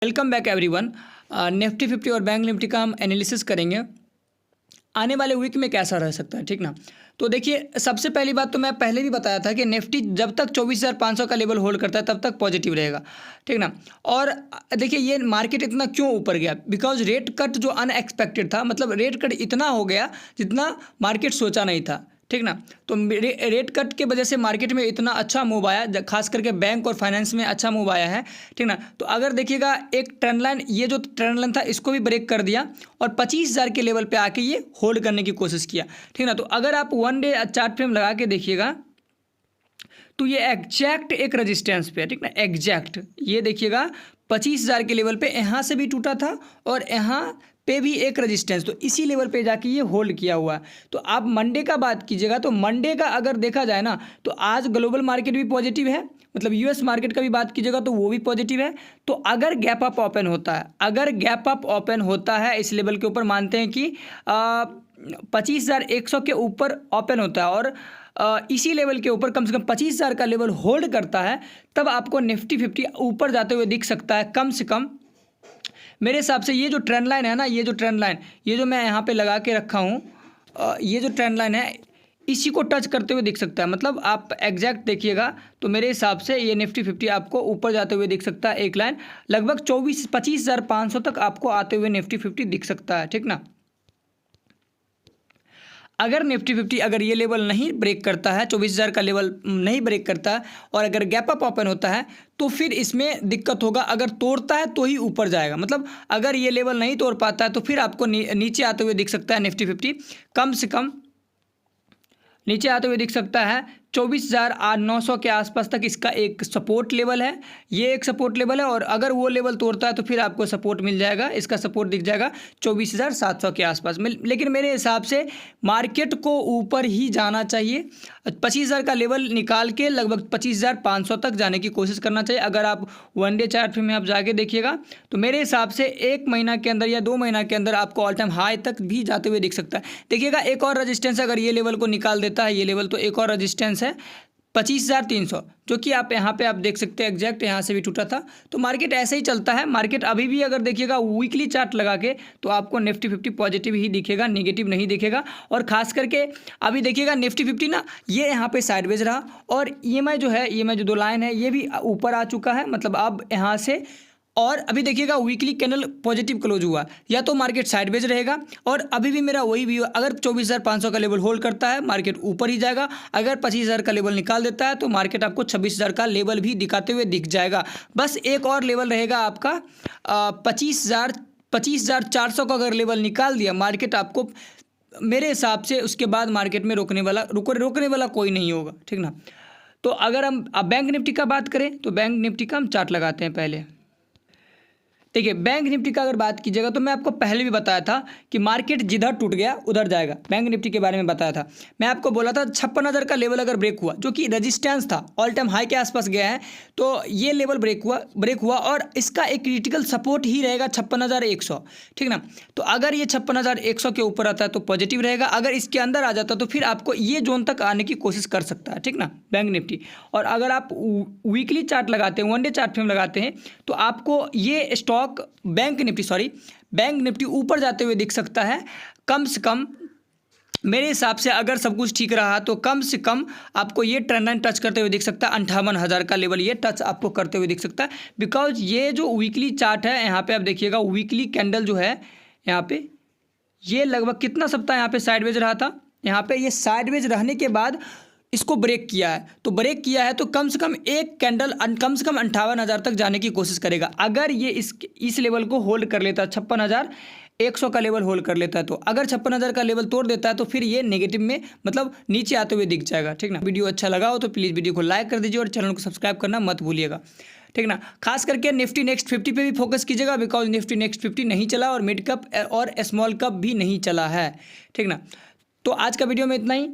Welcome back everyone. Nifty 50 और bank Nifty का हम एनालिसिस करेंगे आने वाले वीक में कैसा रह सकता है, ठीक ना। तो देखिए, सबसे पहली बात तो मैं पहले भी बताया था कि निफ्टी जब तक 24,500 का लेवल होल्ड करता है तब तक पॉजिटिव रहेगा, ठीक ना। और देखिए ये मार्केट इतना क्यों ऊपर गया, बिकॉज रेट कट जो अनएक्सपेक्टेड था, मतलब रेट कट इतना हो गया जितना मार्केट सोचा नहीं था, ठीक ना। तो रेट कट के वजह से मार्केट में इतना अच्छा मूव आया, खास करके बैंक और फाइनेंस में अच्छा मूव आया है, ठीक ना। तो अगर देखिएगा एक ट्रेंड लाइन, ये जो ट्रेंड लाइन था इसको भी ब्रेक कर दिया और 25,000 के लेवल पे आके ये होल्ड करने की कोशिश किया, ठीक ना। तो अगर आप वन डे चार्ट फ्रेम लगा के देखिएगा तो ये एग्जैक्ट एक रेजिस्टेंस पे है, ठीक ना। एग्जैक्ट ये देखिएगा 25,000 के लेवल पे यहाँ से भी टूटा था और यहाँ पे भी एक रेजिस्टेंस, तो इसी लेवल पे जाके ये होल्ड किया हुआ है। तो आप मंडे का बात कीजिएगा तो मंडे का अगर देखा जाए ना तो आज ग्लोबल मार्केट भी पॉजिटिव है, मतलब यूएस मार्केट का भी बात कीजिएगा तो वो भी पॉजिटिव है। तो अगर गैप अप ओपन होता है, अगर गैप अप ओपन होता है इस लेवल के ऊपर, मानते हैं कि 25,100 के ऊपर ओपन होता है और इसी लेवल के ऊपर कम से कम 25,000 का लेवल होल्ड करता है, तब आपको निफ्टी 50 ऊपर जाते हुए दिख सकता है। कम से कम मेरे हिसाब से ये जो ट्रेंड लाइन है ना, ये जो ट्रेंड लाइन, ये जो मैं यहाँ पे लगा के रखा हूँ, ये जो ट्रेंड लाइन है इसी को टच करते हुए दिख सकता है। मतलब आप एग्जैक्ट देखिएगा तो मेरे हिसाब से ये निफ्टी 50 आपको ऊपर जाते हुए दिख सकता है। एक लाइन लगभग 25,500 तक आपको आते हुए निफ्टी 50 दिख सकता है, ठीक ना। अगर निफ्टी 50 अगर ये लेवल नहीं ब्रेक करता है, 24,000 का लेवल नहीं ब्रेक करता है और अगर गैप अप ओपन होता है तो फिर इसमें दिक्कत होगा। अगर तोड़ता है तो ही ऊपर जाएगा, मतलब अगर ये लेवल नहीं तोड़ पाता है तो फिर आपको नीचे आते हुए दिख सकता है निफ्टी 50, कम से कम नीचे आते हुए दिख सकता है 24,900 के आसपास तक इसका एक सपोर्ट लेवल है। ये एक सपोर्ट लेवल है और अगर वो लेवल तोड़ता है तो फिर आपको सपोर्ट मिल जाएगा, इसका सपोर्ट दिख जाएगा 24,700 के आसपास। लेकिन मेरे हिसाब से मार्केट को ऊपर ही जाना चाहिए, 25,000 का लेवल निकाल के लगभग 25,500 तक जाने की कोशिश करना चाहिए। अगर आप वन डे चार्ट में आप जाके देखिएगा तो मेरे हिसाब से 1 महीना के अंदर या 2 महीना के अंदर आपको ऑल टाइम हाई तक भी जाते हुए दिख सकता है। देखिएगा एक और रजिस्टेंस अगर ये लेवल को निकाल देता है, ये लेवल तो एक और रजिस्टेंस है 25,300, जो कि आप यहाँ पे आप देख सकते हैं एग्जैक्ट यहाँ से भी टूटा था। तो मार्केट ऐसे ही चलता है। मार्केट अभी भी अगर देखिएगा वीकली चार्ट लगा के तो आपको निफ्टी 50 पॉजिटिव ही दिखेगा, नेगेटिव नहीं दिखेगा। और खास करके अभी देखिएगा निफ्टी 50 ना ये यहाँ पे साइडवेज रहा और ईएमआई जो है, ईएमआई जो 2 लाइन है ये भी ऊपर आ चुका है, मतलब अब यहाँ से। और अभी देखिएगा वीकली कैंडल पॉजिटिव क्लोज हुआ, या तो मार्केट साइडवेज रहेगा। और अभी भी मेरा वही व्यू, अगर 24,500 का लेवल होल्ड करता है मार्केट ऊपर ही जाएगा, अगर 25,000 का लेवल निकाल देता है तो मार्केट आपको 26,000 का लेवल भी दिखाते हुए दिख जाएगा। बस एक और लेवल रहेगा आपका 25,400 का अगर लेवल निकाल दिया मार्केट आपको, मेरे हिसाब से उसके बाद मार्केट में रोकने वाला कोई नहीं होगा, ठीक ना। तो अगर हम बैंक निफ्टी का बात करें तो बैंक निफ्टी का हम चार्ट लगाते हैं पहले। देखिए बैंक निफ्टी का अगर बात कीजिएगा तो मैं आपको पहले भी बताया था कि मार्केट जिधर टूट गया उधर जाएगा। बैंक निफ्टी के बारे में बताया था, मैं आपको बोला था 56,000 का लेवल अगर ब्रेक हुआ, जो कि रेजिस्टेंस था, ऑल टाइम हाई के आसपास गया है, तो ये लेवल ब्रेक हुआ और इसका एक क्रिटिकल सपोर्ट ही रहेगा 56,100, ठीक ना। तो अगर ये 56,100 के ऊपर आता है तो पॉजिटिव रहेगा, अगर इसके अंदर आ जाता तो फिर आपको ये जोन तक आने की कोशिश कर सकता है, ठीक ना, बैंक निफ्टी। और अगर आप वीकली चार्ट लगाते हैं, वन डे चार्ट फ्रेम लगाते हैं तो आपको ये बैंक निफ्टी ऊपर जाते हुए दिख सकता है। कम से कम मेरे हिसाब से अगर सब कुछ ठीक रहा तो कम से कम आपको ये ट्रेंड लाइन टच करते हुए दिख सकता है, 58,000 का लेवल ये टच आपको करते हुए दिख सकता है। बिकॉज ये जो वीकली चार्ट है यहाँ पे आप देखिएगा, वीकली कैंडल जो है यहाँ पे ये लगभग कितना सप्ताह यहाँ पे साइडवेज रहा था, यहाँ पे ये साइडवेज रहने के बाद इसको ब्रेक किया है। तो ब्रेक किया है तो कम से कम एक कैंडल कम से कम 58,000 तक जाने की कोशिश करेगा। अगर ये इस लेवल को होल्ड कर लेता है, 56,100 का लेवल होल्ड कर लेता है, तो अगर 56,000 का लेवल तोड़ देता है तो फिर ये नेगेटिव में, मतलब नीचे आते हुए दिख जाएगा, ठीक ना। वीडियो अच्छा लगा हो तो प्लीज़ वीडियो को लाइक कर दीजिए और चैनल को सब्सक्राइब करना मत भूलिएगा, ठीक ना। खास करके निफ्टी नेक्स्ट 50 पे भी फोकस कीजिएगा, बिकॉज निफ्टी नेक्स्ट 50 नहीं चला और मिड कप और स्मॉल कप भी नहीं चला है, ठीक ना। तो आज का वीडियो में इतना ही।